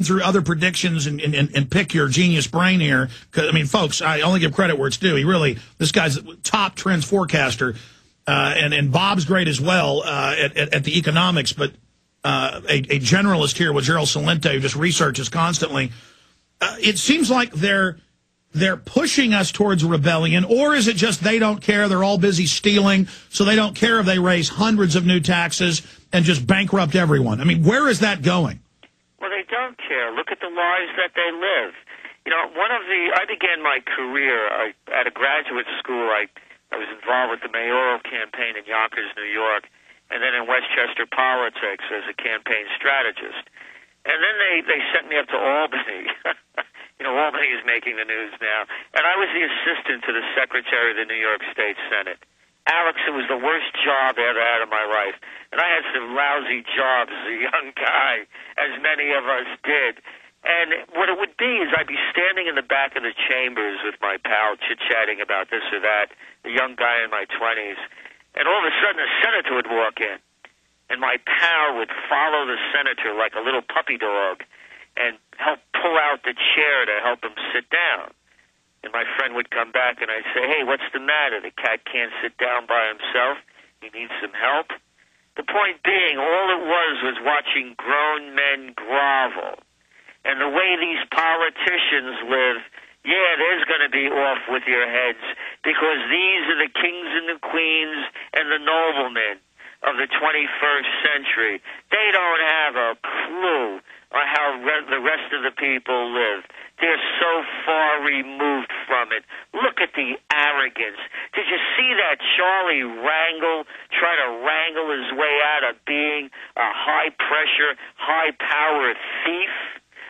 through other predictions and pick your genius brain here. 'Cause, I mean, folks, I only give credit where it's due. This guy's a top trends forecaster, and Bob's great as well at the economics, but a generalist here with Gerald Celente who just researches constantly. It seems like they're pushing us towards rebellion, or is it just they don't care? They're all busy stealing, so they don't care if they raise hundreds of new taxes and just bankrupt everyone. I mean, where is that going? Well, they don't care. Look at the lives that they live. You know, I began my career at a graduate school. I was involved with the mayoral campaign in Yonkers, New York, and then in Westchester politics as a campaign strategist. And then they sent me up to Albany. You know, Albany is making the news now. And I was the assistant to the Secretary of the New York State Senate. Alex, it was the worst job I ever had in my life. And I had some lousy jobs as a young guy, as many of us did. And what it would be is I'd be standing in the back of the chambers with my pal chit-chatting about this or that, the young guy in my 20s. And all of a sudden a senator would walk in. And my pal would follow the senator like a little puppy dog and help pull out the chair to help him sit down. And my friend would come back and I'd say, hey, what's the matter? The cat can't sit down by himself. He needs some help. The point being, all it was watching grown men grovel. And the way these politicians live, yeah, there's going to be off with your heads, because these are the kings and the queens and the noblemen of the 21st century. They don't have a clue on how the rest of the people live. They're so far removed from it. Look at the arrogance. Did you see that Charlie Rangel try to wrangle his way out of being a high-pressure, high-power thief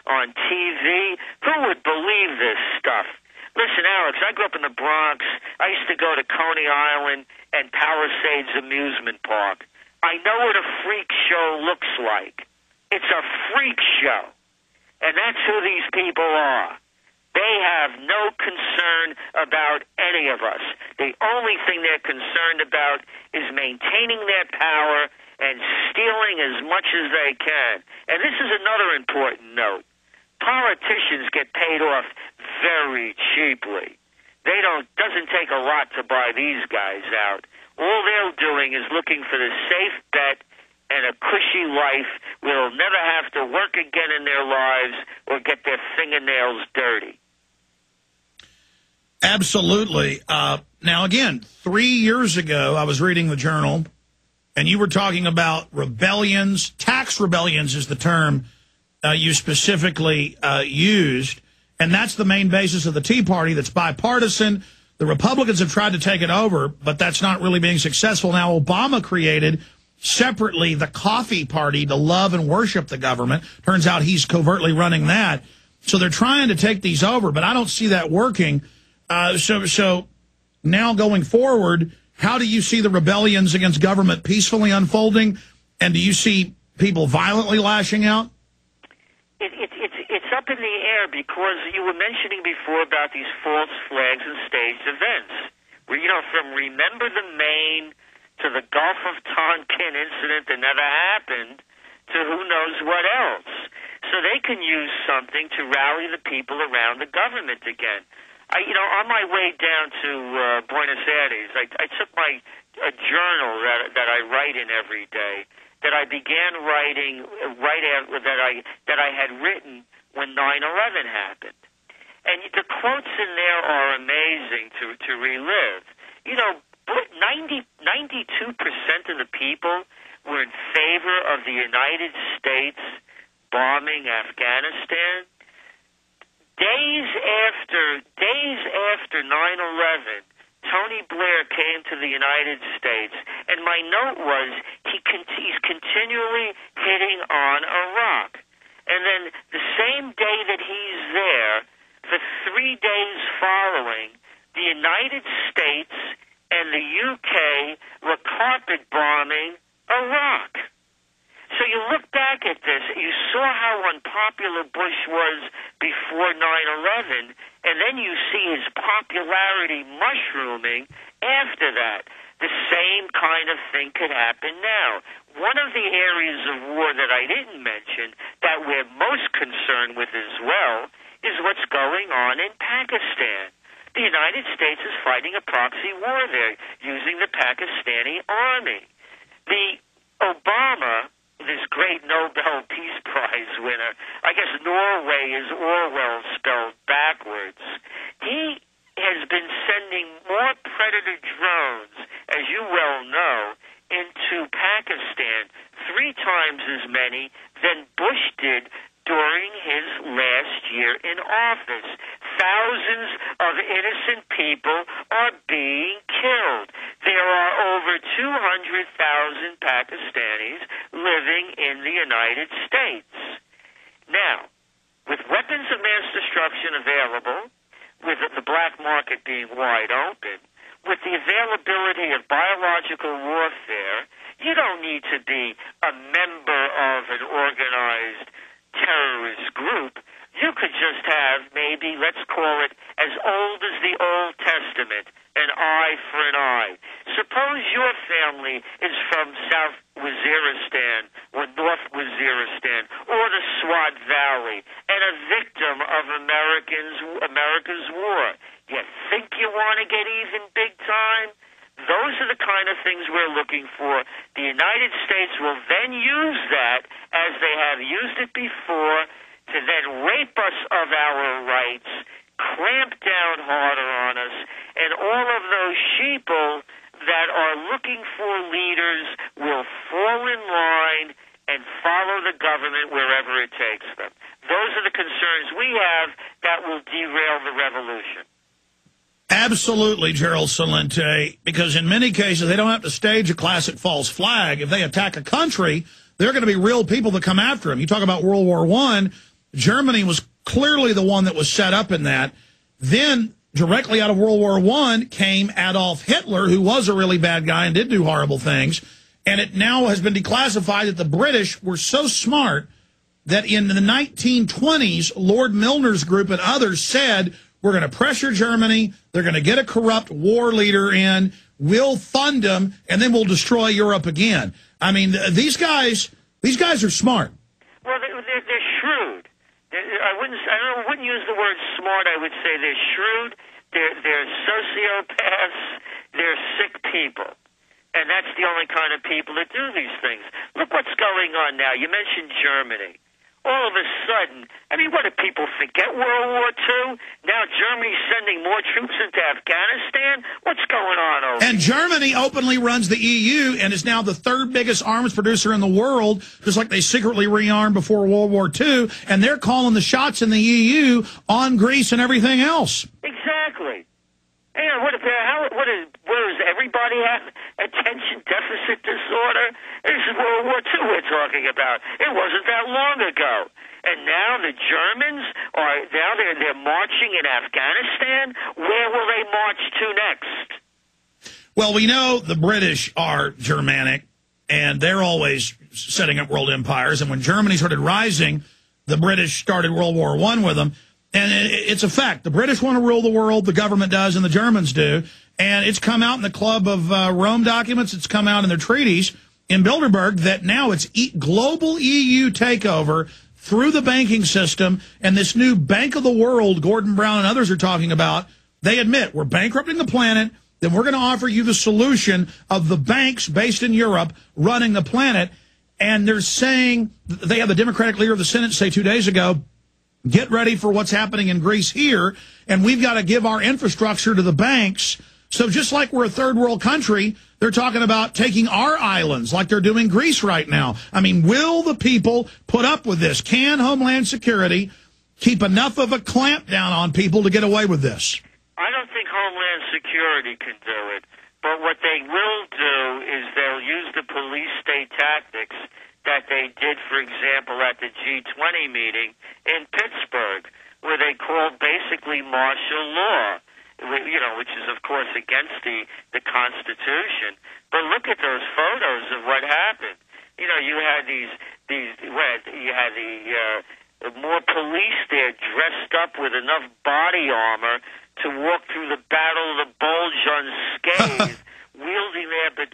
on TV? Who would believe this stuff? Listen, Alex, I grew up in the Bronx. I used to go to Coney Island and Palisades Amusement Park. I know what a freak show looks like. It's a freak show. And that's who these people are. They have no concern about any of us. The only thing they're concerned about is maintaining their power and stealing as much as they can. And this is another important note. Politicians get paid off very cheaply. Doesn't take a lot to buy these guys out. All they're doing is looking for the safe bet and a cushy life where they'll never have to work again in their lives or get their fingernails dirty. Absolutely. Now, again, 3 years ago, I was reading the Journal, and you were talking about rebellions. Tax rebellions is the term you specifically used, and that's the main basis of the Tea Party that's bipartisan. The Republicans have tried to take it over, but that's not really being successful. Now, Obama created separately the Coffee Party to love and worship the government. Turns out he's covertly running that. So they're trying to take these over, but I don't see that working. So now going forward, how do you see the rebellions against government peacefully unfolding? And do you see people violently lashing out? It's up in the air, because you were mentioning before about these false flags and staged events. Where, you know, from Remember the Maine to the Gulf of Tonkin incident that never happened, to who knows what else. So they can use something to rally the people around the government again. On my way down to Buenos Aires, I took a journal that I write in every day, that I began writing right after that I had written when 9/11 happened. And the quotes in there are amazing to relive. You know, 92% of the people were in favor of the United States bombing Afghanistan. Days after 9/11, Tony Blair came to the United States, and my note was he's continually hitting on Iraq. And then the same day that he's there, for 3 days following, the United States and the UK were carpet bombing Iraq. So you look back at this, you saw how unpopular Bush was before 9/11, And then you see his popularity mushrooming after that. The same kind of thing could happen now. One of the areas of war that I didn't mention that we're most concerned with as well is what's going on in Pakistan. The United States is fighting a proxy war there using the Pakistani army. The Obama, this great Nobel Peace Prize winner, I guess Norway is Orwell spelled backwards, he has been sending more Predator drones, as you well know, into Pakistan, 3 times as many than Bush did during his last year in office. Thousands of innocent people are being killed. There are over 200,000 Pakistanis living in the United States. Now, with weapons of mass destruction available, with the black market being wide open, with the availability of biological warfare, you don't need to be a member of an organized terrorist group. You could just have maybe, let's call it, as old as the Old Testament, an eye for an eye. Suppose your family is from South Waziristan or North Waziristan or the Swat Valley and a victim of America's war. You think you want to get even big time? Those are the kind of things we're looking for. The United States will then use that, as they have used it before, to then rape us of our rights, clamp down harder on us, and all of those sheeple that are looking for leaders will fall in line and follow the government wherever it takes them. Those are the concerns we have that will derail the revolution. Absolutely, Gerald Celente, because in many cases they don't have to stage a classic false flag. If they attack a country, they're going to be real people that come after them. You talk about World War I, Germany was clearly the one that was set up in that. Then, directly out of World War I came Adolf Hitler, who was a really bad guy and did do horrible things. And it now has been declassified that the British were so smart that in the 1920s, Lord Milner's group and others said, we're going to pressure Germany, they're going to get a corrupt war leader in, we'll fund them, and then we'll destroy Europe again. I mean, these guys are smart. Well, they're shrewd. I wouldn't use the word smart. I would say they're shrewd. They're sociopaths. They're sick people. And that's the only kind of people that do these things. Look what's going on now. You mentioned Germany. All of a sudden, I mean, what, did people forget World War II? Now Germany's sending more troops into Afghanistan? What's going on over And Germany openly runs the EU and is now the 3rd biggest arms producer in the world, just like they secretly rearmed before World War II, and they're calling the shots in the EU on Greece and everything else. Exactly. And what is everybody have attention deficit disorder? This is World War II we're talking about. It wasn't that long ago. And now the Germans they're marching in Afghanistan. Where will they march to next? Well, we know the British are Germanic, and they're always setting up world empires. And when Germany started rising, the British started World War I with them. And it's a fact. The British want to rule the world, the government does, and the Germans do. And it's come out in the Club of Rome documents. It's come out in their treaties in Bilderberg that now it's global EU takeover through the banking system. And this new Bank of the World, Gordon Brown and others are talking about, they admit we're bankrupting the planet, then we're going to offer you the solution of the banks based in Europe running the planet. And they're saying, they have the Democratic leader of the Senate say 2 days ago, get ready for what's happening in Greece here, and we've got to give our infrastructure to the banks. So just like we're a third world country, they're talking about taking our islands like they're doing Greece right now. I mean, will the people put up with this? Can Homeland Security keep enough of a clamp down on people to get away with this? I don't think Homeland Security can do it. But what they will do is they'll use the police state tactics that they did, for example, at the G20 meeting in Pittsburgh, where they called basically martial law, which is, of course, against the Constitution. But look at those photos of what happened. You had you had the the more police there dressed up with enough body armor to walk through the Battle of the